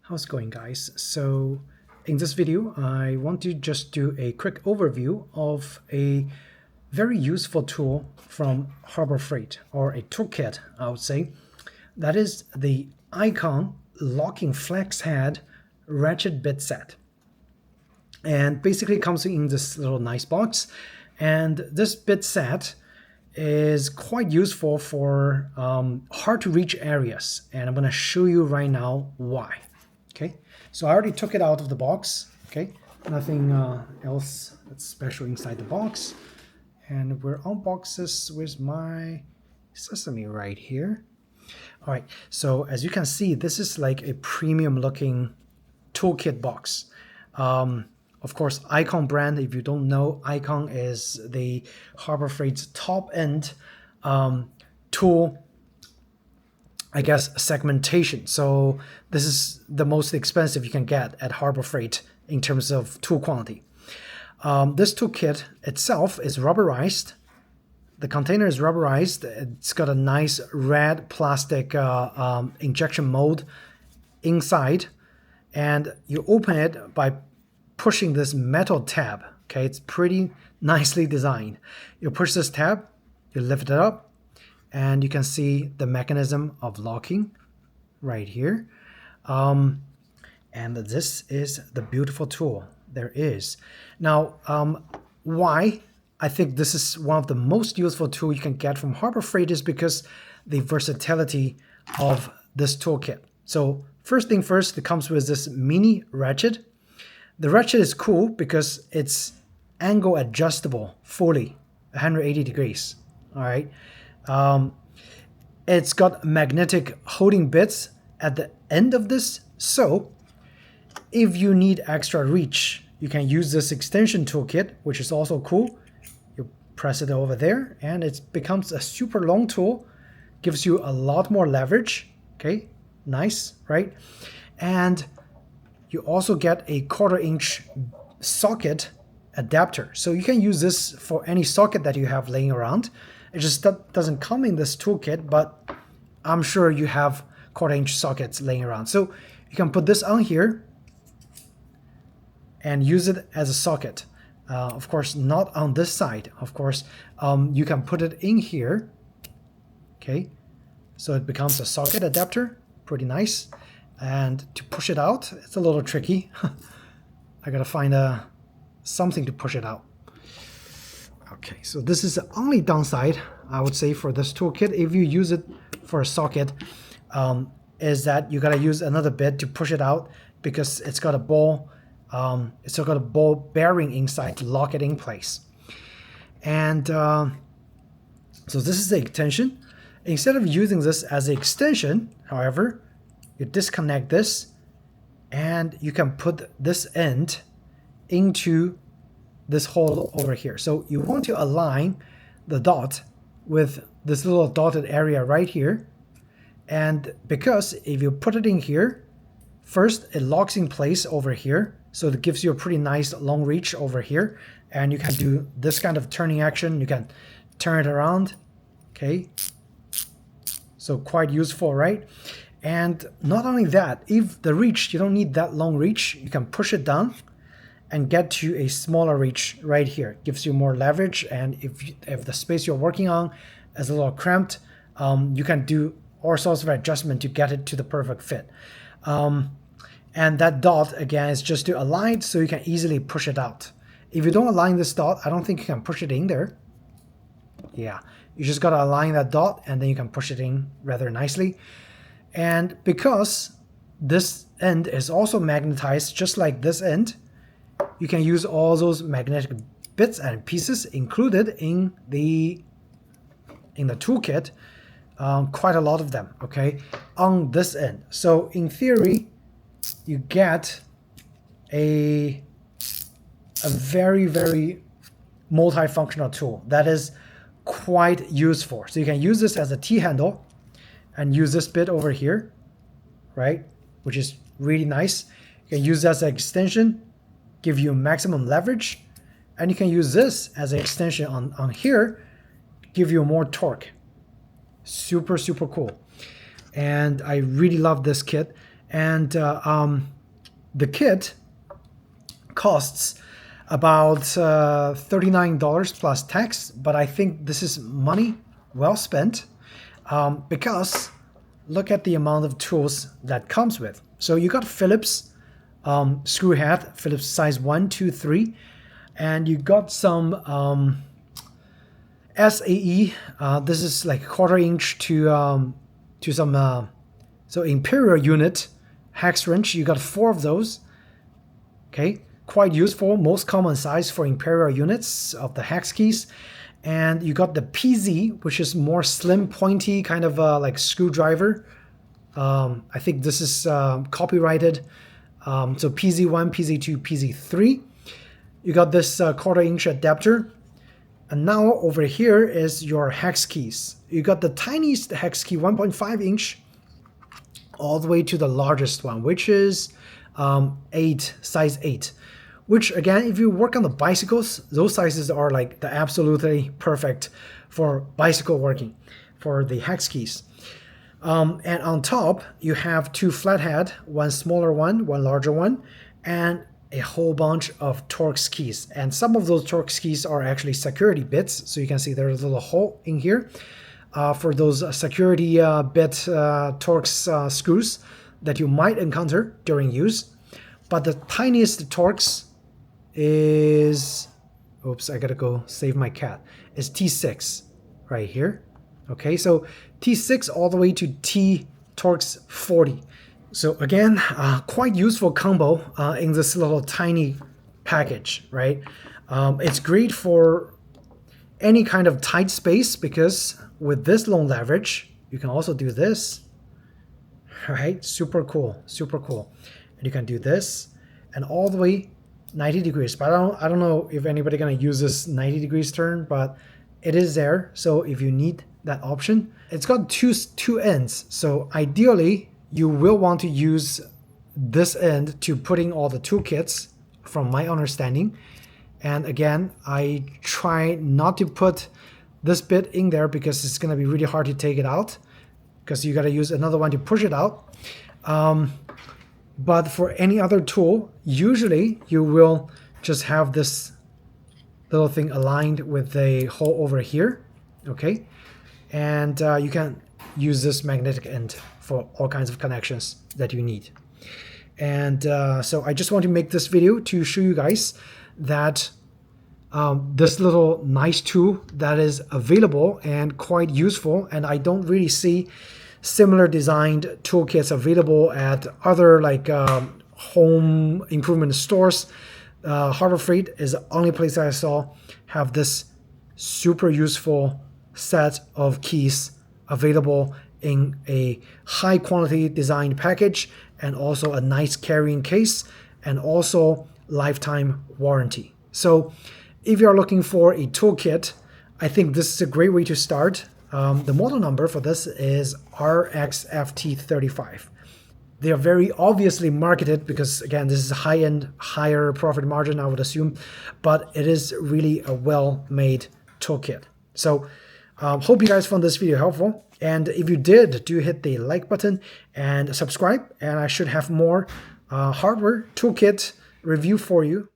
How's it going, guys? So in this video, I want to just do a quick overview of a very useful tool from Harbor Freight, or a toolkit, I would say. That is the Icon Locking Flex Head Ratchet bit set. And basically it comes in this little nice box. And this bit set is quite useful for hard to reach areas. And I'm going to show you right now why. Okay, so I already took it out of the box. Okay, nothing else that's special inside the box. And we're on boxes with my Sesame right here. All right, so as you can see, this is like a premium looking toolkit box. Of course, Icon brand, if you don't know, Icon is the Harbor Freight's top end tool, I guess, segmentation. So this is the most expensive you can get at Harbor Freight in terms of tool quantity. This toolkit itself is rubberized. The container is rubberized. It's got a nice red plastic injection mold inside. And you open it by pushing this metal tab. Okay, it's pretty nicely designed. You push this tab, you lift it up, and you can see the mechanism of locking right here. And this is the beautiful tool there is. Now, why I think this is one of the most useful tools you can get from Harbor Freight is because the versatility of this toolkit. So first thing first, it comes with this mini ratchet. The ratchet is cool because it's angle adjustable fully, 180 degrees. All right. It's got magnetic holding bits at the end of this. So if you need extra reach, you can use this extension toolkit, which is also cool. You press it over there and it becomes a super long tool, gives you a lot more leverage. Okay, nice, right? And you also get a 1/4 inch socket adapter. So you can use this for any socket that you have laying around. It just doesn't come in this toolkit, but I'm sure you have 1/4 inch sockets laying around. So you can put this on here and use it as a socket. Of course, not on this side. Of course, you can put it in here. Okay, so it becomes a socket adapter. Pretty nice. And to push it out, it's a little tricky. I gotta find something to push it out. Okay, so this is the only downside, I would say, for this toolkit. If you use it for a socket, is that you gotta use another bit to push it out because it's got a ball. It's got a ball bearing inside to lock it in place. And so this is the extension. Instead of using this as an extension, however, you disconnect this and you can put this end into this hole over here. So you want to align the dot with this little dotted area right here. And because if you put it in here, first it locks in place over here. So it gives you a pretty nice long reach over here. And you can do this kind of turning action. You can turn it around. Okay. So quite useful, right? And not only that, if the reach, you don't need that long reach, you can push it down and get to a smaller reach right here. Gives you more leverage. And if the space you're working on is a little cramped, you can do all sorts of adjustment to get it to the perfect fit. And that dot, again, is just to align so you can easily push it out. If you don't align this dot, I don't think you can push it in there. Yeah, you just got to align that dot and then you can push it in rather nicely. And because this end is also magnetized just like this end, you can use all those magnetic bits and pieces included in the toolkit, quite a lot of them, okay, on this end. So in theory, you get a very, very multifunctional tool that is quite useful. So you can use this as a T-handle and use this bit over here, right, which is really nice. You can use that as an extension, give you maximum leverage, and you can use this as an extension on here, give you more torque. Super, super cool. And I really love this kit. And the kit costs about $39 plus tax, but I think this is money well spent because look at the amount of tools that comes with. So you got Phillips screw head, Phillips size 1, 2, 3, and you got some SAE. This is like 1/4 inch to some so Imperial unit hex wrench. You got 4 of those. Okay, quite useful, most common size for Imperial units of the hex keys. And you got the PZ, which is more slim, pointy, kind of like screwdriver. I think this is copyrighted. So PZ1, PZ2, PZ3. You got this 1/4 inch adapter. And now over here is your hex keys. You got the tiniest hex key, 1.5 inch, all the way to the largest one, which is size 8. Which again, if you work on the bicycles, those sizes are like the absolutely perfect for bicycle working, for the hex keys. And on top, you have 2 flathead, one smaller one, one larger one, and a whole bunch of Torx keys. And some of those Torx keys are actually security bits. So you can see there's a little hole in here for those security bit Torx screws that you might encounter during use. But the tiniest Torx is, oops, I gotta go save my cat, is T6 right here. Okay, so T6 all the way to T Torx 40. So again, quite useful combo in this little tiny package, right? It's great for any kind of tight space because with this long leverage, you can also do this, right? Super cool, super cool. And you can do this and all the way 90 degrees. But I don't know if anybody gonna use this 90 degrees turn, but it is there. So if you need that option, it's got two ends. So ideally, you will want to use this end to putting all the toolkits, from my understanding. And again, I try not to put this bit in there because it's going to be really hard to take it out because you got to use another one to push it out. But for any other tool, usually you will just have this little thing aligned with the hole over here, okay? And you can use this magnetic end for all kinds of connections that you need. And so I just want to make this video to show you guys that this little nice tool that is available and quite useful, and I don't really see similar designed toolkits available at other like home improvement stores. Harbor Freight is the only place I saw have this super useful set of keys available in a high quantity designed package, and also a nice carrying case, and also lifetime warranty. So if you're looking for a toolkit, I think this is a great way to start. The model number for this is RXFT-35. They are very obviously marketed because, again, this is a high-end, higher profit margin, I would assume, but it is really a well-made toolkit. So hope you guys found this video helpful. And if you did, do hit the like button and subscribe. And I should have more hardware toolkit review for you.